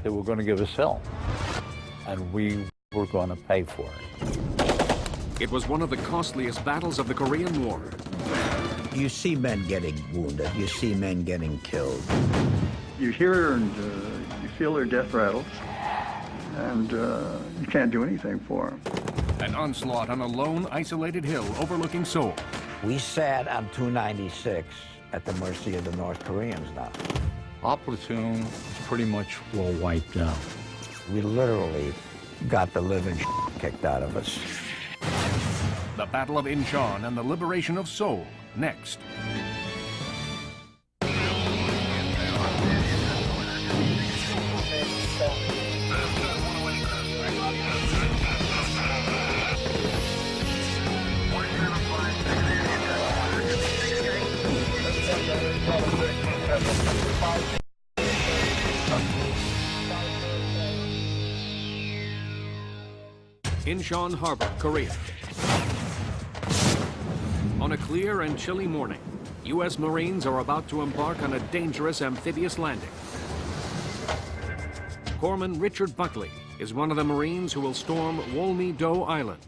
they were going to give us hell, and we were going to pay for it. It was one of the costliest battles of the Korean War. You see men getting wounded. You see men getting killed. You hear and you feel their death rattles, and you can't do anything for them. An onslaught on a lone, isolated hill overlooking Seoul. We sat on 296 at the mercy of the North Koreans now. Our platoon was pretty much all wiped out. We literally got the living kicked out of us. The Battle of Inchon and the liberation of Seoul, next. Inchon Harbor, Korea. On a clear and chilly morning, U.S. Marines are about to embark on a dangerous amphibious landing. Corpsman Richard Buckley is one of the Marines who will storm Wolmi-do Island,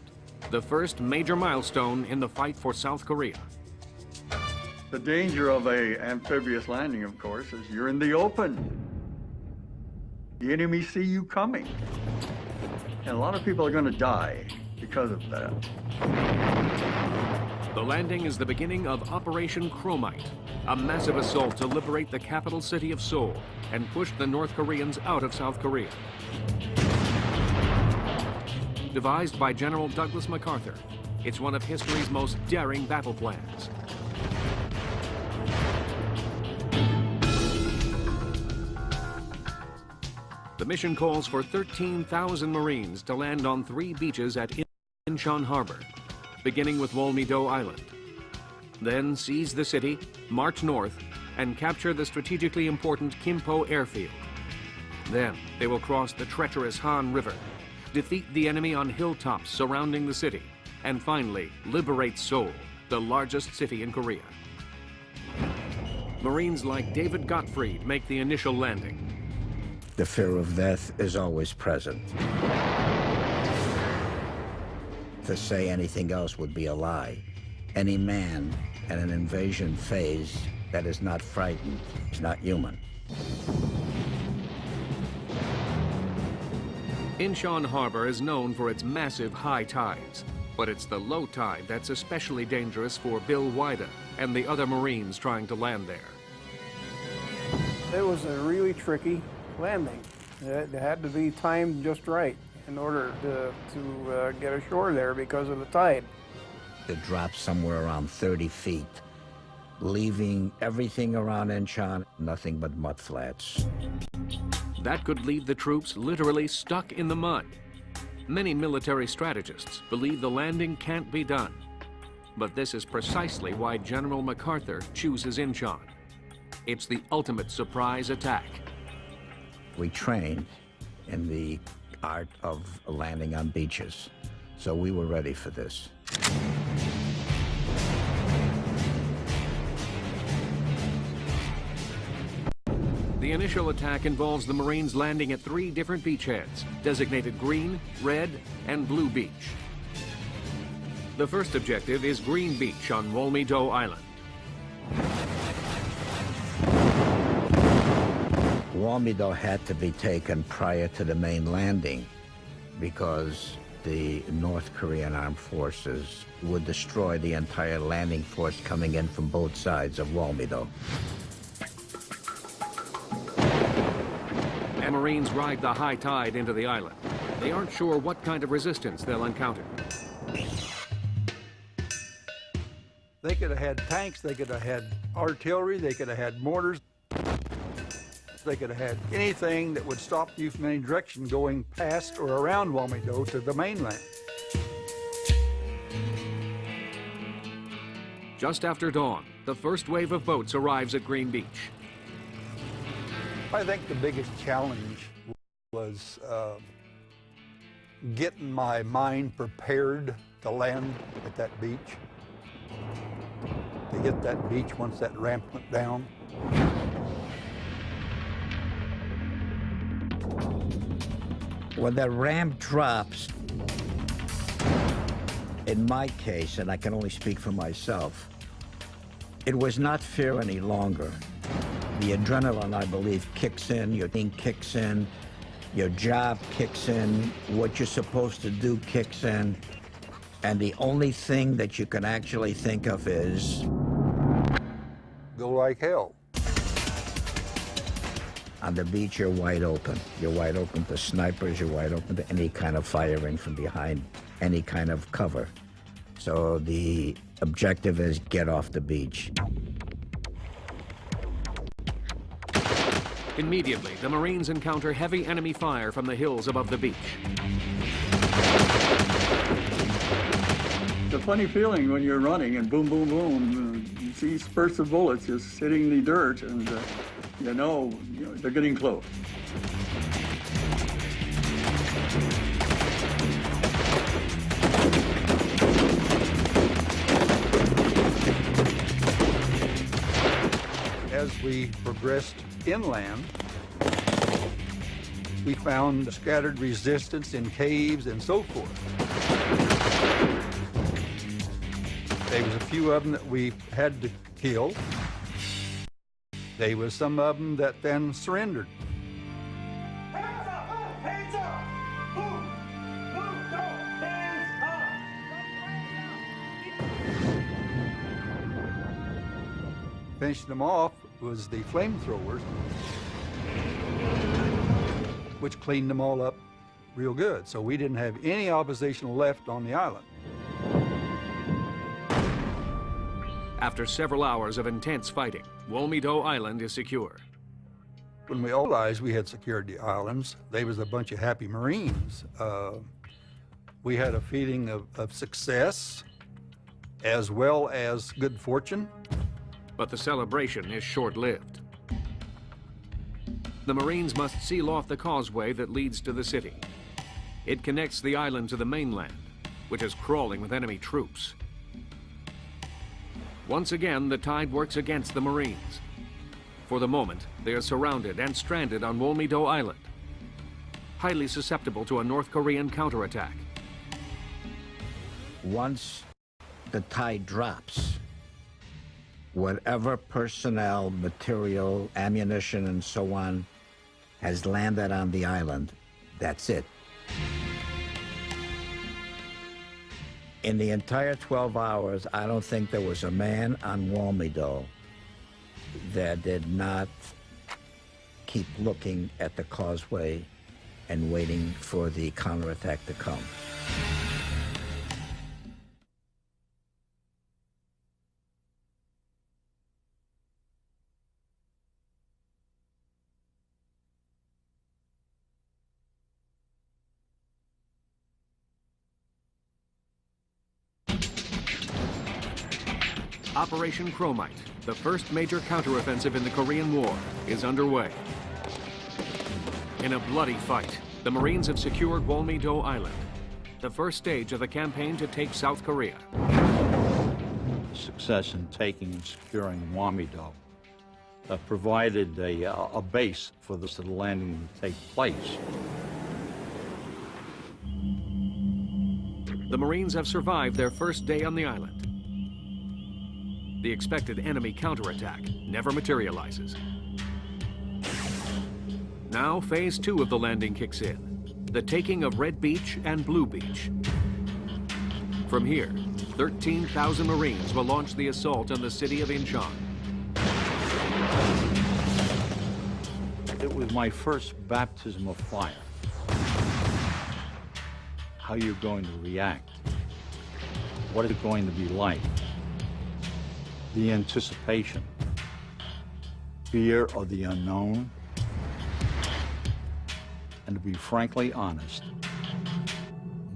the first major milestone in the fight for South Korea. The danger of an amphibious landing, of course, is you're in the open. The enemy see you coming. And a lot of people are going to die because of that. The landing is the beginning of Operation Chromite, a massive assault to liberate the capital city of Seoul and push the North Koreans out of South Korea. Devised by General Douglas MacArthur, it's one of history's most daring battle plans. The mission calls for 13,000 Marines to land on 3 beaches at Inchon Harbor, beginning with Wolmi-do Island. Then seize the city, march north, and capture the strategically important Kimpo airfield. Then they will cross the treacherous Han River, defeat the enemy on hilltops surrounding the city, and finally liberate Seoul, the largest city in Korea. Marines like David Gottfried make the initial landing. The fear of death is always present. To say anything else would be a lie. Any man in an invasion phase that is not frightened is not human. Inchon Harbor is known for its massive high tides, but it's the low tide that's especially dangerous for Bill Wida and the other Marines trying to land there. It was a really tricky landing. It had to be timed just right in order to get ashore there because of the tide. It dropped somewhere around 30 feet, leaving everything around Inchon nothing but mud flats. That could leave the troops literally stuck in the mud. Many military strategists believe the landing can't be done. But this is precisely why General MacArthur chooses Inchon. It's the ultimate surprise attack. We trained in the art of landing on beaches, so we were ready for this. The initial attack involves the Marines landing at 3 different beachheads, designated Green, Red, and Blue Beach. The first objective is Green Beach on Wolmi-do Island. Wolmi-do had to be taken prior to the main landing because the North Korean armed forces would destroy the entire landing force coming in from both sides of Wolmi-do. And Marines ride the high tide into the island. They aren't sure what kind of resistance they'll encounter. They could have had tanks, they could have had artillery, they could have had mortars. They could have had anything that would stop you from any direction going past or around Wolmi-do to the mainland. Just after dawn, the first wave of boats arrives at Green Beach. I think the biggest challenge was getting my mind prepared to land at that beach. To hit that beach once that ramp went down. When the ram drops, in my case, and I can only speak for myself, it was not fear any longer. The adrenaline, I believe, kicks in, your thing kicks in, your job kicks in, what you're supposed to do kicks in, and the only thing that you can actually think of is Go like hell. on the beach, you're wide open. You're wide open to snipers, you're wide open to any kind of firing from behind, any kind of cover. So the objective is get off the beach. Immediately, the Marines encounter heavy enemy fire from the hills above the beach. It's a funny feeling when you're running and boom, boom, boom, you see spurts of bullets just hitting the dirt, and you know they're getting close. As we progressed inland, we found scattered resistance in caves and so forth. There was a few of them that we had to kill. There was some of them that then surrendered. Hands up! Hands up! Move! Go! Hands up! Finishing them off was the flamethrowers, which cleaned them all up real good. So we didn't have any opposition left on the island. After several hours of intense fighting, Wolmedo Island is secure. When we realized we had secured the islands, they was a bunch of happy Marines. We had a feeling of success as well as good fortune. But the celebration is short-lived. The Marines must seal off the causeway that leads to the city. It connects the island to the mainland, which is crawling with enemy troops. Once again, the tide works against the Marines. For the moment, they are surrounded and stranded on Wolmedo Island, highly susceptible to a North Korean counterattack. Once the tide drops, whatever personnel, material, ammunition, and so on has landed on the island, that's it. In the entire 12 hours, I don't think there was a man on Wolmedo that did not keep looking at the causeway and waiting for the counterattack to come. Operation Chromite, the first major counteroffensive in the Korean War, is underway. In a bloody fight, the Marines have secured Wolmedo Island, the first stage of the campaign to take South Korea. Success in taking and securing Wolmedo provided a base for the landing to take place. The Marines have survived their first day on the island. The expected enemy counterattack never materializes. Now, phase 2 of the landing kicks in, the taking of Red Beach and Blue Beach. From here, 13,000 Marines will launch the assault on the city of Inchon. It was my first baptism of fire. How you're going to react. What is it going to be like? The anticipation, fear of the unknown, and to be frankly honest,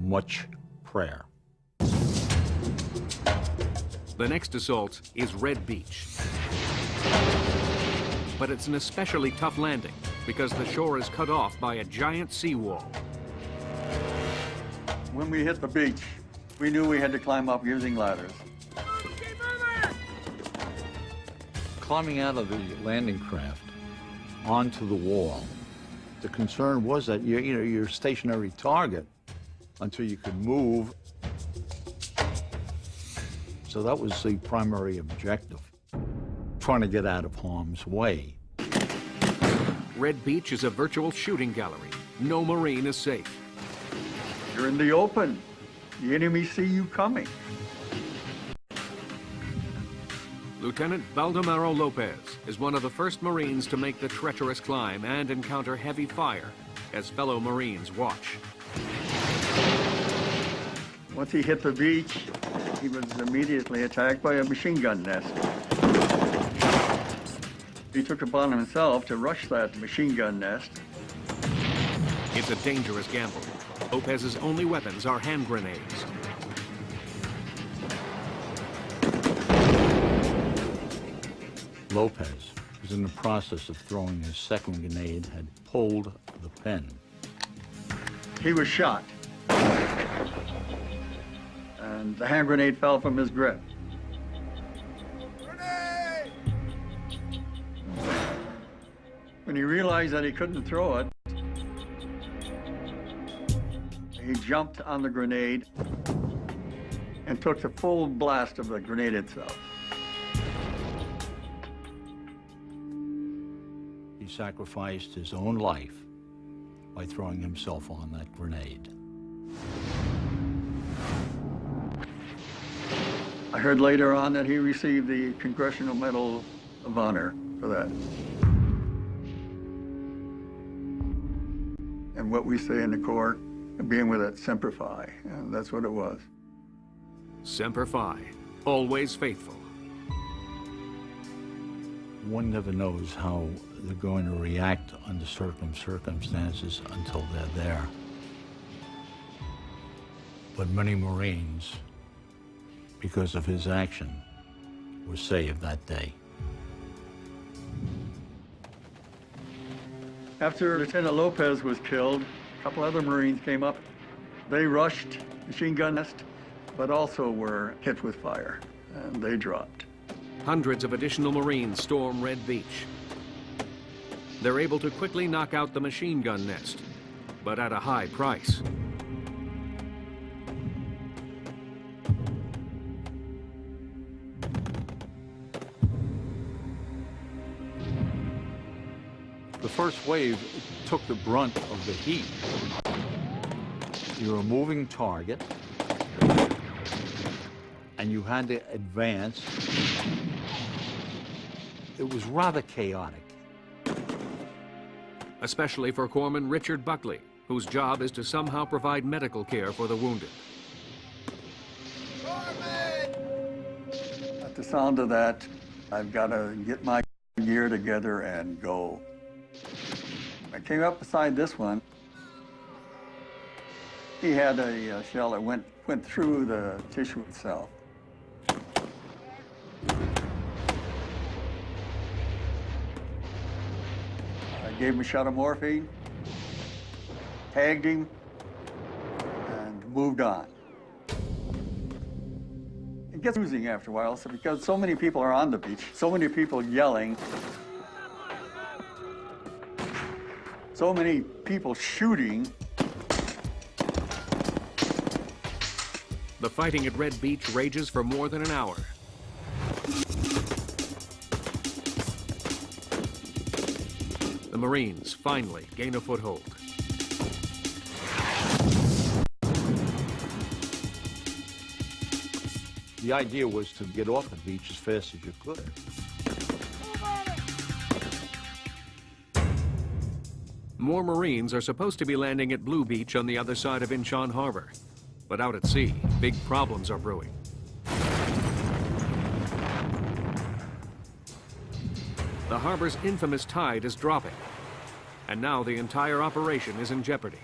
much prayer. The next assault is Red Beach. But it's an especially tough landing because the shore is cut off by a giant seawall. When we hit the beach, we knew we had to climb up using ladders. Climbing out of the landing craft onto the wall The concern was that you're a stationary target until you could move. So that was the primary objective, trying to get out of harm's way. Red Beach is a virtual shooting gallery. No Marine is safe. You're in the open. The enemy see you coming. Lieutenant Baldemaro Lopez is one of the first Marines to make the treacherous climb and encounter heavy fire as fellow Marines watch. Once he hit the beach, he was immediately attacked by a machine gun nest. He took upon himself to rush that machine gun nest. It's a dangerous gamble. Lopez's only weapons are hand grenades. Lopez was in the process of throwing his second grenade, had pulled the pin. He was shot. And the hand grenade fell from his grip. Grenade! When he realized that he couldn't throw it, he jumped on the grenade and took the full blast of the grenade itself. He sacrificed his own life by throwing himself on that grenade. I heard later on that he received the Congressional Medal of Honor for that. And what we say in the Corps, being with it, Semper Fi, and that's what it was. Semper Fi, always faithful. One never knows how they're going to react under certain circumstances until they're there. But many Marines, because of his action, were saved that day. After Lieutenant Lopez was killed, a couple other Marines came up. They rushed machine gun nest, but also were hit with fire, and they dropped. Hundreds of additional Marines storm Red Beach. They're able to quickly knock out the machine gun nest, but at a high price. The first wave took the brunt of the heat. You're a moving target, and you had to advance. It was rather chaotic. Especially for Corpsman Richard Buckley, whose job is to somehow provide medical care for the wounded. At the sound of that, I've got to get my gear together and go. I came up beside this one. He had a shell that went through the tissue itself. I gave him a shot of morphine, tagged him, and moved on. It gets losing after a while, so because so many people are on the beach, so many people yelling, so many people shooting. The fighting at Red Beach rages for more than an hour. The Marines finally gain a foothold. The idea was to get off the beach as fast as you could. More Marines are supposed to be landing at Blue Beach on the other side of Inchon Harbor. But out at sea, big problems are brewing. The harbor's infamous tide is dropping, and now the entire operation is in jeopardy.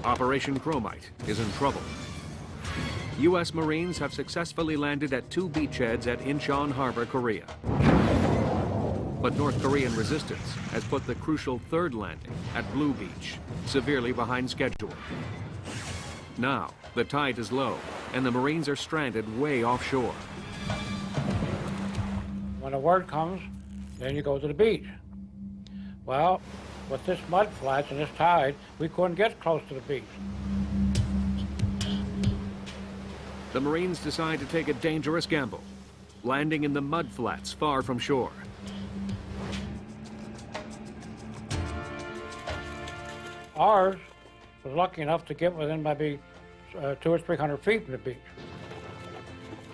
Operation Chromite is in trouble. U.S. Marines have successfully landed at 2 beachheads at Inchon Harbor, Korea. But North Korean resistance has put the crucial 3rd landing at Blue Beach severely behind schedule. Now, the tide is low, and the Marines are stranded way offshore. When the word comes, then you go to the beach. Well, with this mud flats and this tide, we couldn't get close to the beach. The Marines decide to take a dangerous gamble, landing in the mud flats far from shore. Ours was lucky enough to get within maybe 200 or 300 feet from the beach.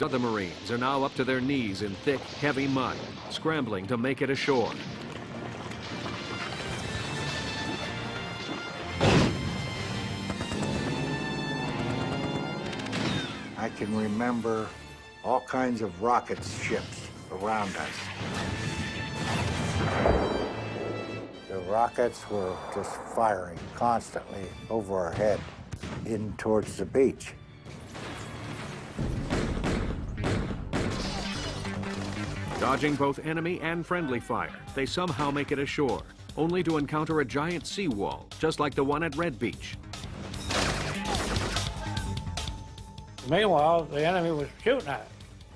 Other Marines are now up to their knees in thick, heavy mud, scrambling to make it ashore. I can remember all kinds of rocket ships around us. The rockets were just firing constantly over our head in towards the beach. Dodging both enemy and friendly fire, they somehow make it ashore, only to encounter a giant seawall, just like the one at Red Beach. Meanwhile, the enemy was shooting at us,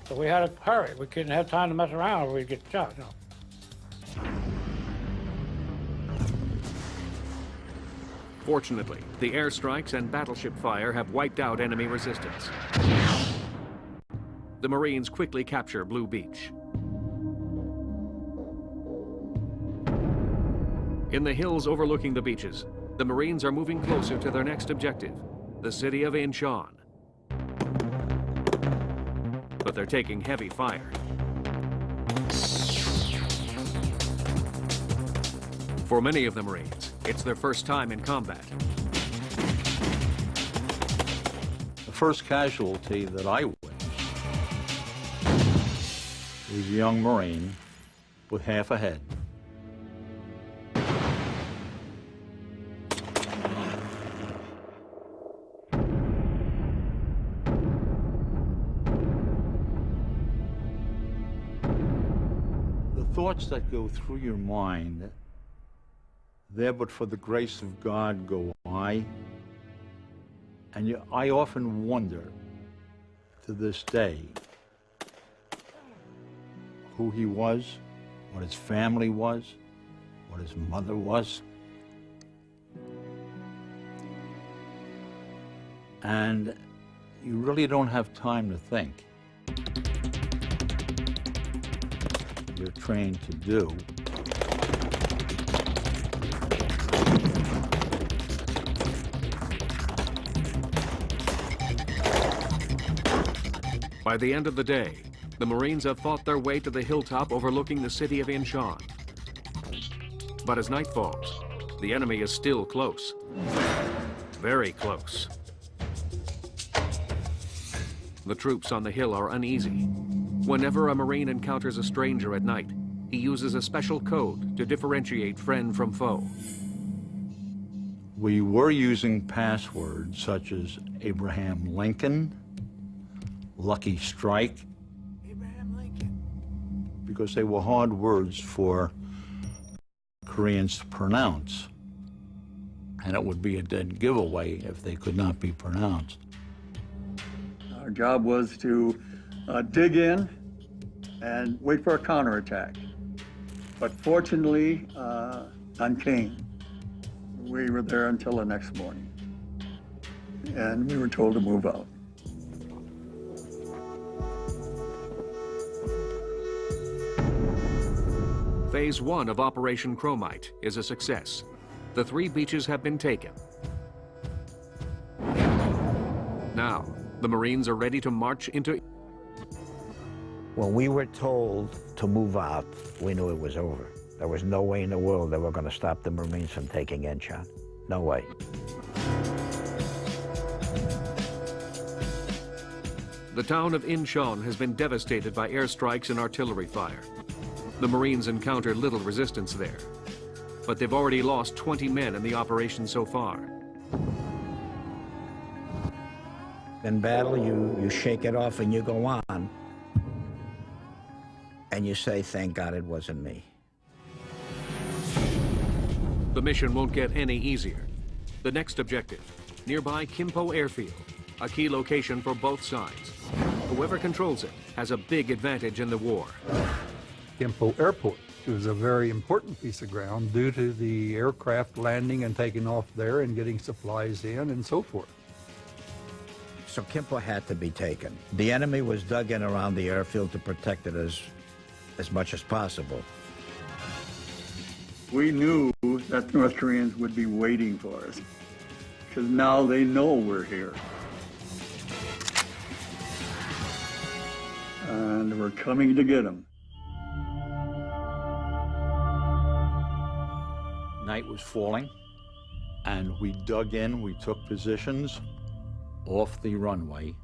so we had to hurry. We couldn't have time to mess around or we'd get shot. No. Fortunately, the airstrikes and battleship fire have wiped out enemy resistance. The Marines quickly capture Blue Beach. In the hills overlooking the beaches, the Marines are moving closer to their next objective, the city of Inchon. But they're taking heavy fire. For many of the Marines, it's their first time in combat. The first casualty that I witnessed was a young Marine with half a head. The thoughts that go through your mind, there but for the grace of God go I. And I often wonder to this day who he was, what his family was, what his mother was. And you really don't have time to think. You're trained to do. By the end of the day, the Marines have fought their way to the hilltop overlooking the city of Inchon. But as night falls, the enemy is still close. Very close. The troops on the hill are uneasy. Whenever a Marine encounters a stranger at night, he uses a special code to differentiate friend from foe. We were using passwords such as Abraham Lincoln, Lucky Strike, Abraham Lincoln. because they were hard words for Koreans to pronounce. And it would be a dead giveaway if they could not be pronounced. Our job was to dig in and wait for a counterattack. But fortunately, none came. We were there until the next morning. And we were told to move out. Phase 1 of Operation Chromite is a success. The 3 beaches have been taken. Now, the Marines are ready to march into... When we were told to move out, we knew it was over. There was no way in the world they were going to stop the Marines from taking Inchon. No way. The town of Inchon has been devastated by airstrikes and artillery fire. The Marines encountered little resistance there, but they've already lost 20 men in the operation so far. In battle, you shake it off and you go on. And you say, thank God it wasn't me. The mission won't get any easier. The next objective, nearby Kimpo Airfield, a key location for both sides. Whoever controls it has a big advantage in the war. Kimpo Airport was a very important piece of ground due to the aircraft landing and taking off there and getting supplies in and so forth. So Kimpo had to be taken. The enemy was dug in around the airfield to protect it as much as possible. We knew that the North Koreans would be waiting for us, because now they know we're here. And we're coming to get them. Night was falling, and we dug in, we took positions off the runway.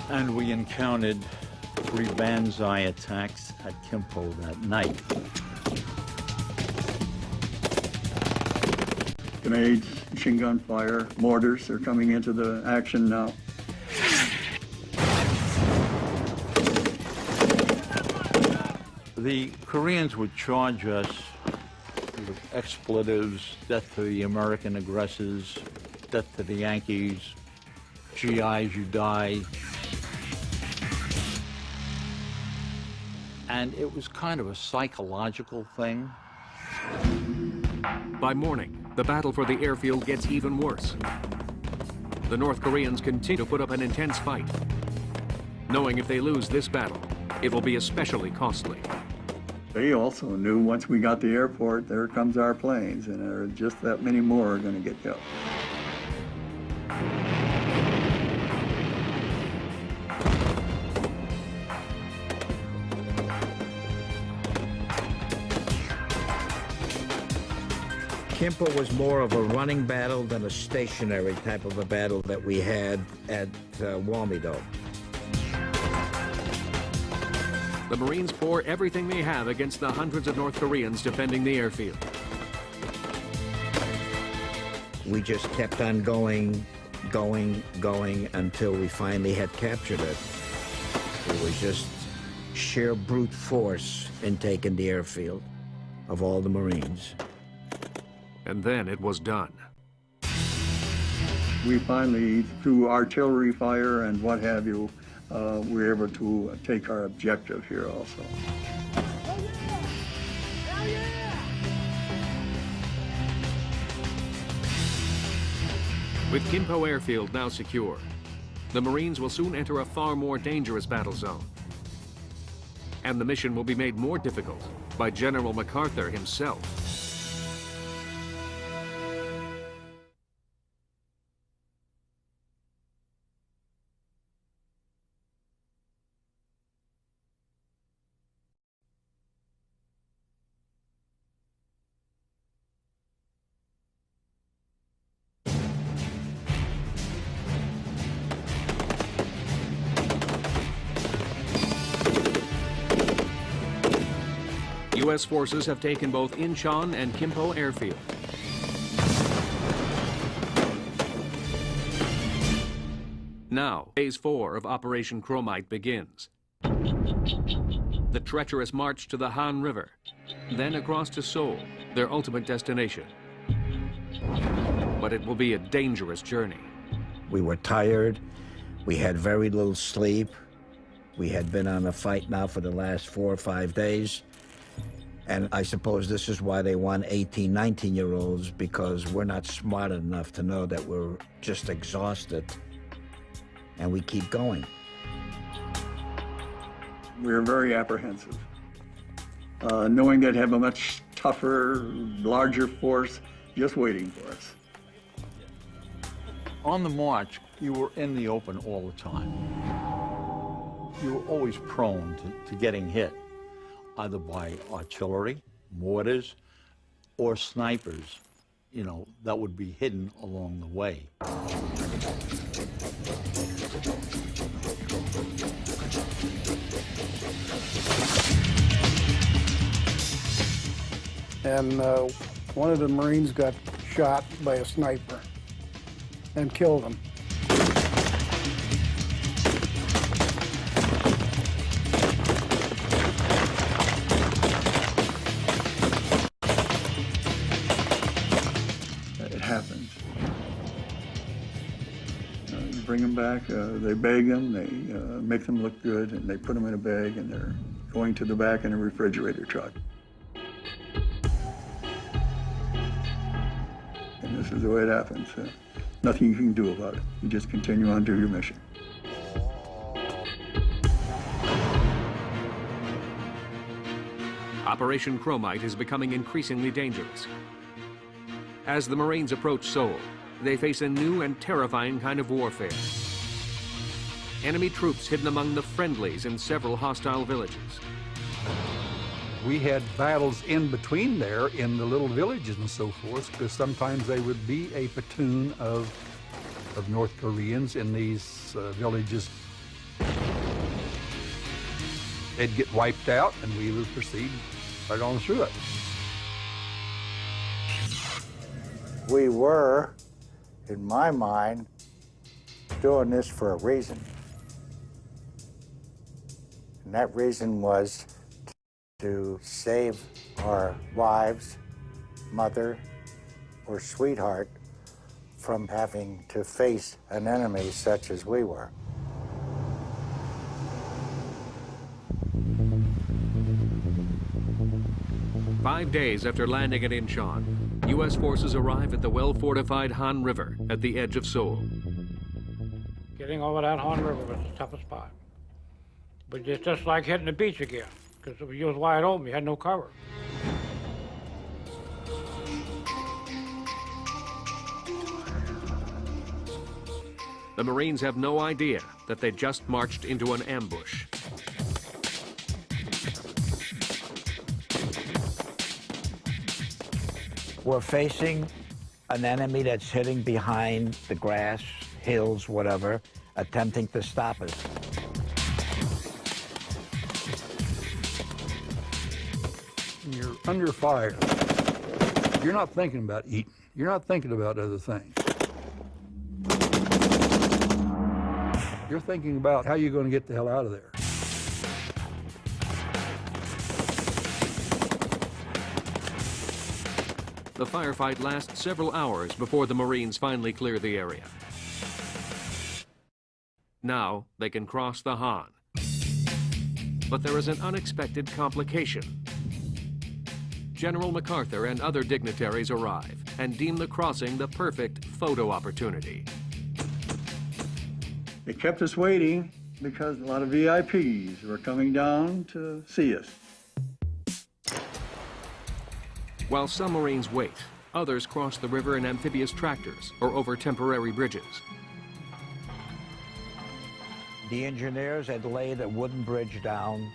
And we encountered 3 banzai attacks at Kimpo that night. Grenades, machine gun fire, mortars are coming into the action now. The Koreans would charge us with expletives, death to the American aggressors, death to the Yankees, GIs, you die. And it was kind of a psychological thing. By morning, the battle for the airfield gets even worse. The North Koreans continue to put up an intense fight, knowing if they lose this battle, it will be especially costly. They also knew once we got the airport, there comes our planes, and there are just that many more are going to get killed. Kimpo was more of a running battle than a stationary type of a battle that we had at Walmido. The Marines pour everything they have against the hundreds of North Koreans defending the airfield. We just kept on going until we finally had captured it. It was just sheer brute force in taking the airfield of all the Marines. And then it was done. We finally, through artillery fire and what have you, we were able to take our objective here also. With Kimpo Airfield now secure, the Marines will soon enter a far more dangerous battle zone. And the mission will be made more difficult by General MacArthur himself. U.S. forces have taken both Inchon and Kimpo Airfield. Now, Phase 4 of Operation Chromite begins. The treacherous march to the Han River, then across to Seoul, their ultimate destination. But it will be a dangerous journey. We were tired. We had very little sleep. We had been on a fight now for the last 4 or 5 days. And I suppose this is why they want 18, 19-year-olds, because we're not smart enough to know that we're just exhausted. And we keep going. We're very apprehensive, knowing they'd have a much tougher, larger force just waiting for us. On the march, you were in the open all the time. You were always prone to getting hit, either by artillery, mortars, or snipers, you know, that would be hidden along the way. And one of the Marines got shot by a sniper and killed him. It happens. You bring them back, they bag them, they make them look good, and they put them in a bag, and they're going to the back in a refrigerator truck. And this is the way it happens. Nothing you can do about it. You just continue on to your mission. Operation Chromite is becoming increasingly dangerous. As the Marines approach Seoul, they face a new and terrifying kind of warfare. Enemy troops hidden among the friendlies in several hostile villages. We had battles in between there in the little villages and so forth, because sometimes they would be a platoon of North Koreans in these villages. They'd get wiped out, and we would proceed right on through it. We were, in my mind, doing this for a reason. And that reason was to save our wives, mother, or sweetheart from having to face an enemy such as we were. Five days after landing at Inchon, U.S. forces arrive at the well-fortified Han River at the edge of Seoul. Getting over that Han River was the toughest part. But it's just like hitting the beach again, because it was wide open, you had no cover. The Marines have no idea that they just marched into an ambush. We're facing an enemy that's hiding behind the grass, hills, whatever, attempting to stop us. You're under fire. You're not thinking about eating. You're not thinking about other things. You're thinking about how you're going to get the hell out of there. The firefight lasts several hours before the Marines finally clear the area. Now they can cross the Han. But there is an unexpected complication. General MacArthur and other dignitaries arrive and deem the crossing the perfect photo opportunity. They kept us waiting because a lot of VIPs were coming down to see us. While some Marines wait, others cross the river in amphibious tractors or over temporary bridges. The engineers had laid a wooden bridge down,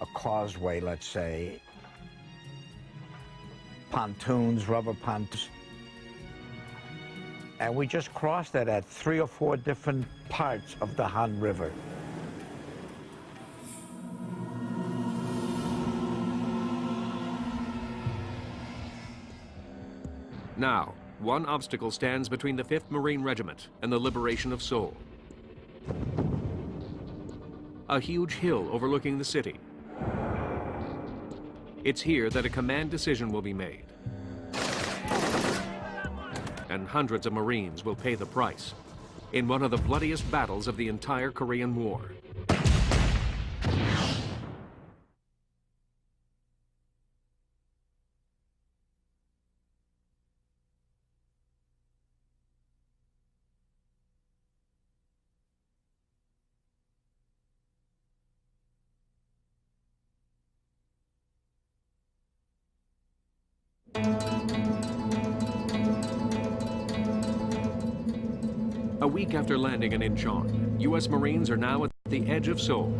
a causeway, let's say, pontoons, rubber pontoons. And we just crossed it at 3 or 4 different parts of the Han River. Now, one obstacle stands between the 5th Marine Regiment and the liberation of Seoul. A huge hill overlooking the city. It's here that a command decision will be made. And hundreds of Marines will pay the price in one of the bloodiest battles of the entire Korean War. A week after landing in Inchon, U.S. Marines are now at the edge of Seoul.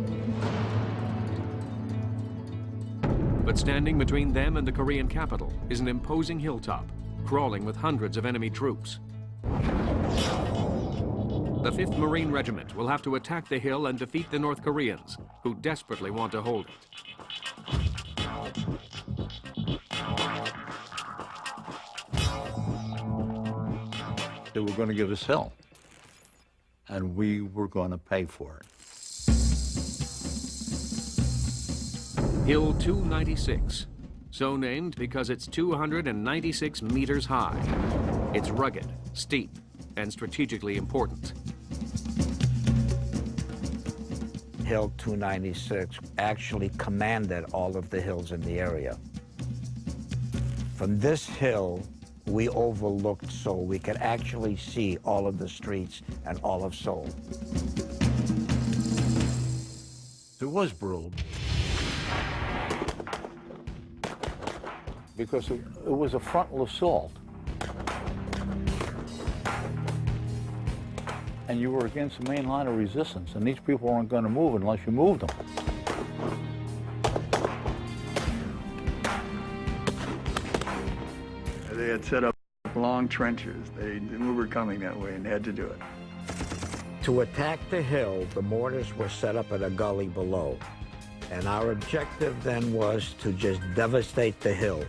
But standing between them and the Korean capital is an imposing hilltop, crawling with hundreds of enemy troops. The 5th Marine Regiment will have to attack the hill and defeat the North Koreans, who desperately want to hold it. they were going to give us hell. And we were going to pay for it. Hill 296, so named because it's 296 meters high. It's rugged, steep, and strategically important. Hill 296 actually commanded all of the hills in the area. From this hill, we overlooked Seoul. We could actually see all of the streets and all of Seoul. It was brutal. Because it was a frontal assault. And you were against the main line of resistance, and these people weren't going to move unless you moved them. They had set up long trenches. We were coming that way and had to do it. To attack the hill, the mortars were set up in a gully below. And our objective then was to just devastate the hill.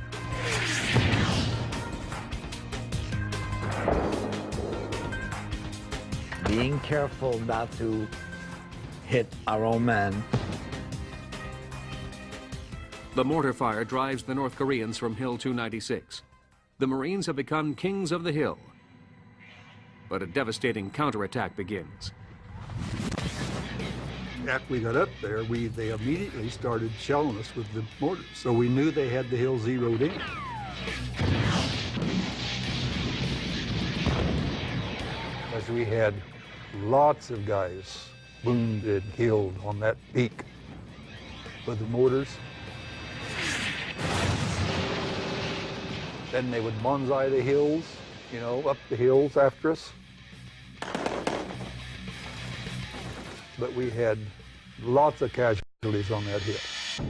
Being careful not to hit our own men. The mortar fire drives the North Koreans from Hill 296. The Marines have become kings of the hill. But a devastating counterattack begins. After we got up there, they immediately started shelling us with the mortars. So we knew they had the hill zeroed in. As we had lots of guys wounded, killed on that peak with the mortars. Then they would bonsai the hills, you know, up the hills after us. But we had lots of casualties on that hill.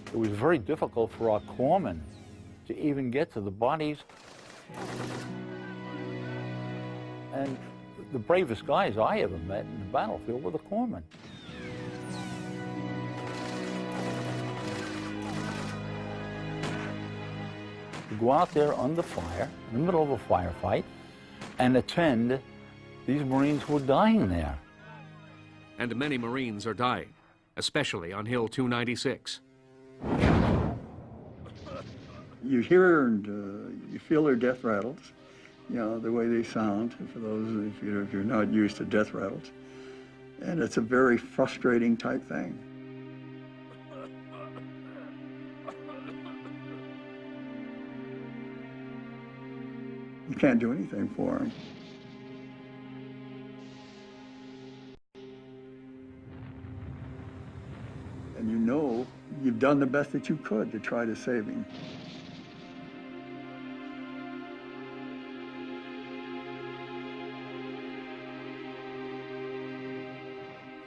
It was very difficult for our corpsmen to even get to the bodies. And the bravest guys I ever met in the battlefield were the corpsmen. To go out there under fire, in the middle of a firefight, and attend, these Marines were dying there. And many Marines are dying, especially on Hill 296. You hear and you feel their death rattles, you know, the way they sound, for those if you're not used to death rattles. And it's a very frustrating type thing. You can't do anything for them. And you know you've done the best that you could to try to save him.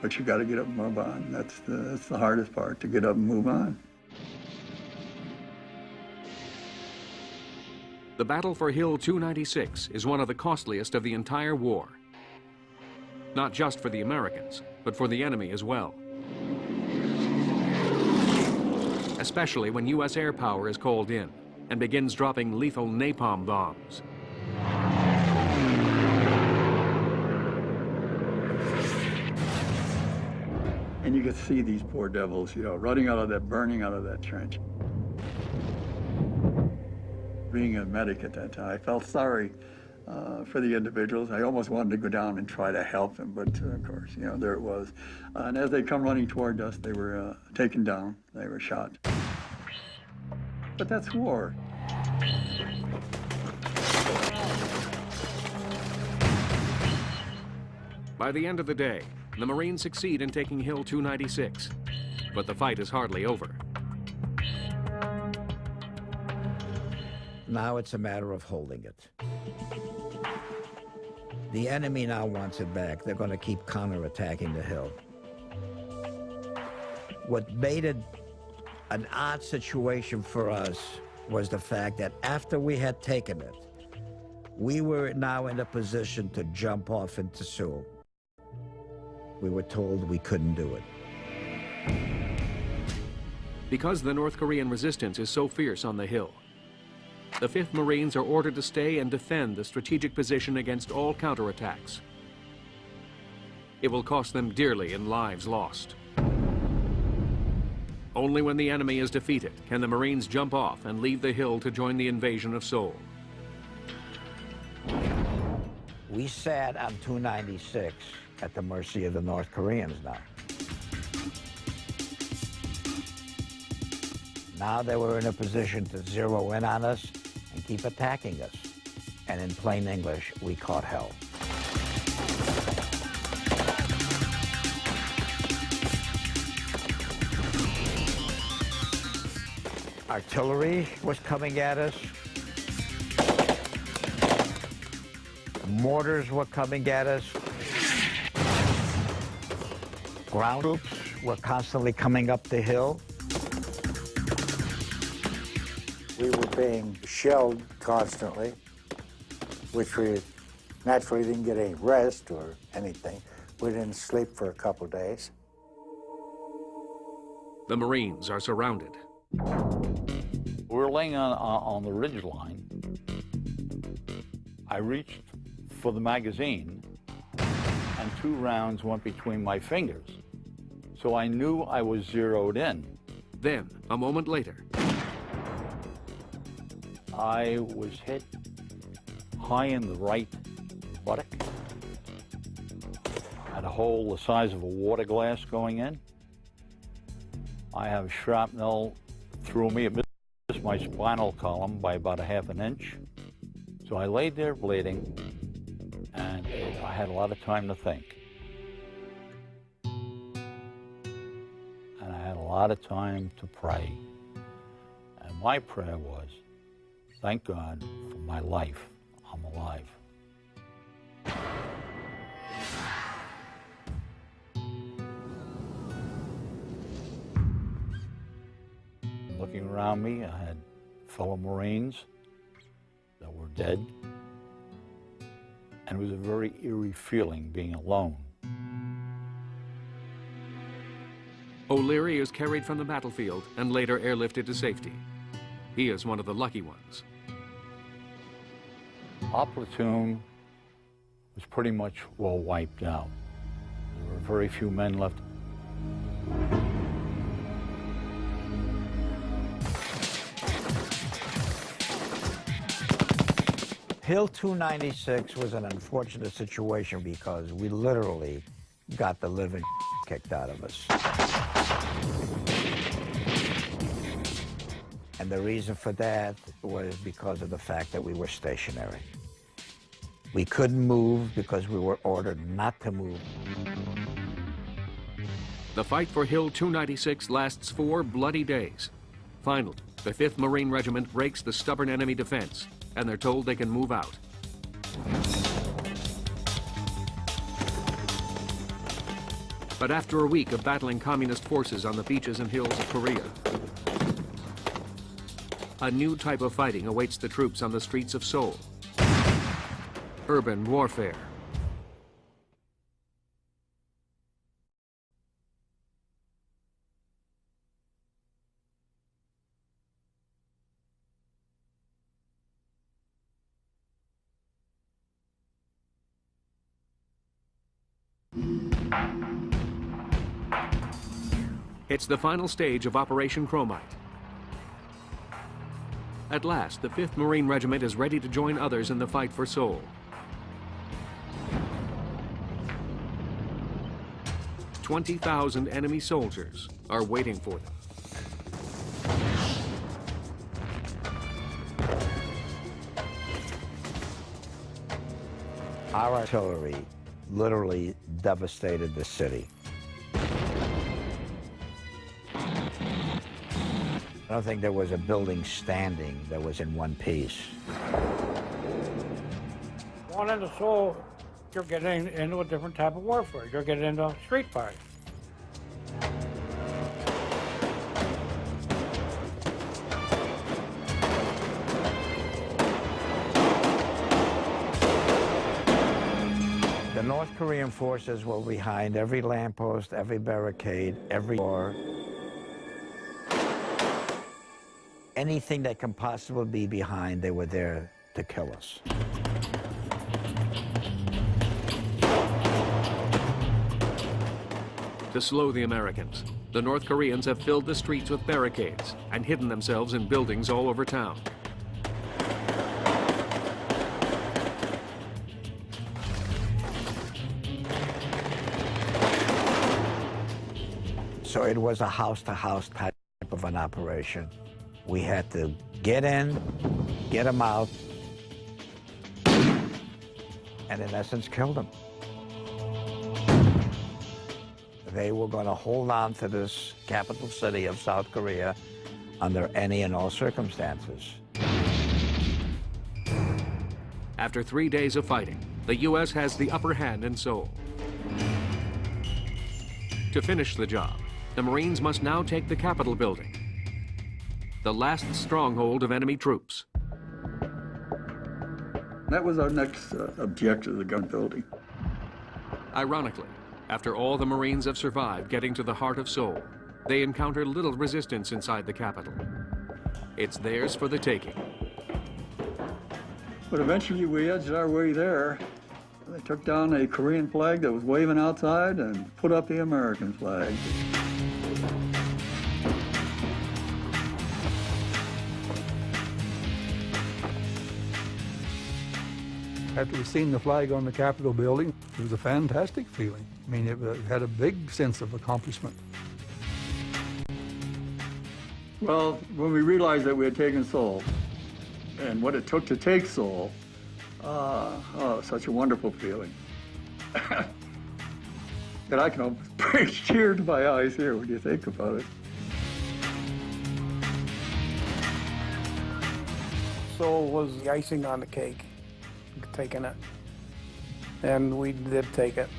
But you got to get up and move on. That's the hardest part, to get up and move on. The battle for Hill 296 is one of the costliest of the entire war. Not just for the Americans, but for the enemy as well. Especially when U.S. air power is called in and begins dropping lethal napalm bombs. And you could see these poor devils, you know, running out of that, burning out of that trench. Being a medic at that time, I felt sorry for the individuals. I almost wanted to go down and try to help them, but of course, you know, there it was. And as they come running toward us, they were taken down, they were shot. But that's war. By the end of the day, the Marines succeed in taking Hill 296, but the fight is hardly over. Now it's a matter of holding it. The enemy now wants it back. They're going to keep counterattacking the hill. What made it an odd situation for us was the fact that after we had taken it, we were now in a position to jump off into Seoul. We were told we couldn't do it. Because the North Korean resistance is so fierce on the hill, The 5th Marines are ordered to stay and defend the strategic position against all counterattacks. It will cost them dearly in lives lost. Only when the enemy is defeated can the Marines jump off and leave the hill to join the invasion of Seoul. We sat on 296 at the mercy of the North Koreans now. Now they were in a position to zero in on us and keep attacking us. And in plain English, we caught hell. Artillery was coming at us. Mortars were coming at us. Ground troops were constantly coming up the hill. We were being shelled constantly, which we naturally didn't get any rest or anything. We didn't sleep for a couple days. The Marines are surrounded. We're laying on the ridge line. I reached for the magazine, and 2 rounds went between my fingers. So I knew I was zeroed in. Then, a moment later, I was hit high in the right buttock. Had a hole the size of a water glass going in. I have shrapnel through me. It missed my spinal column by about 1/2 inch. So I laid there bleeding, and I had a lot of time to think. And I had a lot of time to pray. And my prayer was, thank God for my life. I'm alive. Looking around me, I had fellow Marines that were dead. And it was a very eerie feeling being alone. O'Leary is carried from the battlefield and later airlifted to safety. He is one of the lucky ones. Our platoon was pretty much well wiped out. There were very few men left. Hill 296 was an unfortunate situation because we literally got the living kicked out of us. And the reason for that was because of the fact that we were stationary. We couldn't move because we were ordered not to move. The fight for Hill 296 lasts 4 bloody days. Finally, the 5th Marine Regiment breaks the stubborn enemy defense, and they're told they can move out. But after a week of battling communist forces on the beaches and hills of Korea, a new type of fighting awaits the troops on the streets of Seoul. Urban warfare. It's the final stage of Operation Chromite. At last, the 5th Marine Regiment is ready to join others in the fight for Seoul. "20,000 enemy soldiers are waiting for them. Our artillery literally devastated the city. I don't think there was a building standing that was in one piece. Going into Seoul, you're getting into a different type of warfare. You're getting into street fighting. The North Korean forces were behind every lamppost, every barricade, every door. anything that can possibly be behind, they were there to kill us. To slow the Americans, the North Koreans have filled the streets with barricades and hidden themselves in buildings all over town. So it was a house-to-house type of an operation. We had to get in, get them out, and in essence, kill them. They were going to hold on to this capital city of South Korea under any and all circumstances. After 3 days of fighting, the U.S. has the upper hand in Seoul. To finish the job, the Marines must now take the Capitol building, the last stronghold of enemy troops. That was our next objective, the gun building. Ironically, after all the Marines have survived getting to the heart of Seoul, they encounter little resistance inside the capital. It's theirs for the taking. But eventually we edged our way there. They took down a Korean flag that was waving outside and put up the American flag. After we seen the flag on the Capitol building, it was a fantastic feeling. I mean, it had a big sense of accomplishment. Well, when we realized that we had taken Seoul and what it took to take Seoul, such a wonderful feeling. That I can almost bring tears to my eyes here when you think about it. Seoul was the icing on the cake, taking it. And we did take it.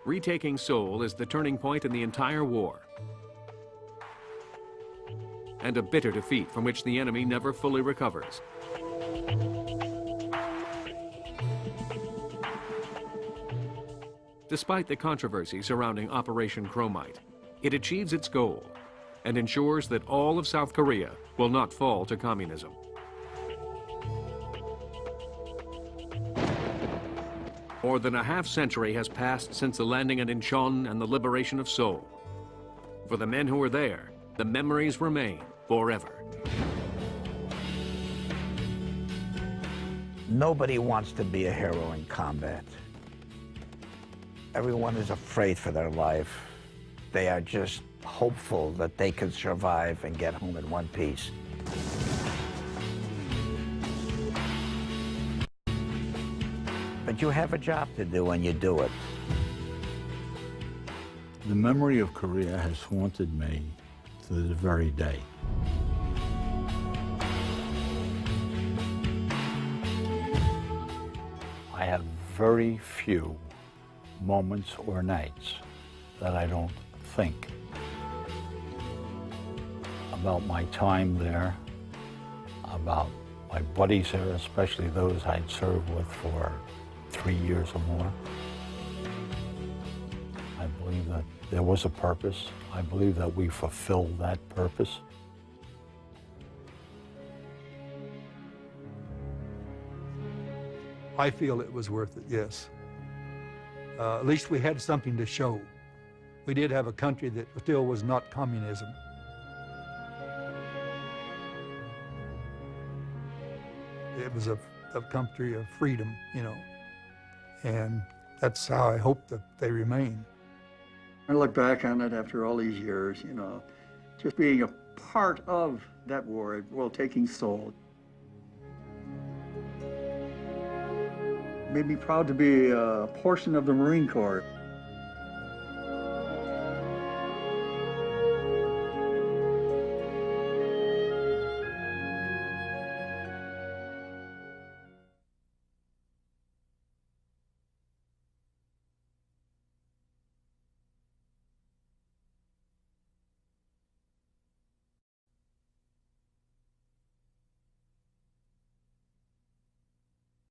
Retaking Seoul is the turning point in the entire war, and a bitter defeat from which the enemy never fully recovers. Despite the controversy surrounding Operation Chromite, it achieves its goal and ensures that all of South Korea will not fall to communism. More than a half-century has passed since the landing at Inchon and the liberation of Seoul. For the men who were there, the memories remain forever. Nobody wants to be a hero in combat. Everyone is afraid for their life. They are just hopeful that they can survive and get home in one piece. But you have a job to do and you do it. The memory of Korea has haunted me to this very day. I have very few moments or nights that I don't think about my time there, about my buddies there, especially those I'd served with for 3 years or more. I believe that there was a purpose. I believe that we fulfilled that purpose. I feel it was worth it, yes. At least we had something to show. We did have a country that still was not communism. It was a country of freedom, you know, and that's how I hope that they remain. I look back on it after all these years, you know, just being a part of that war, taking Seoul. Made me proud to be a portion of the Marine Corps.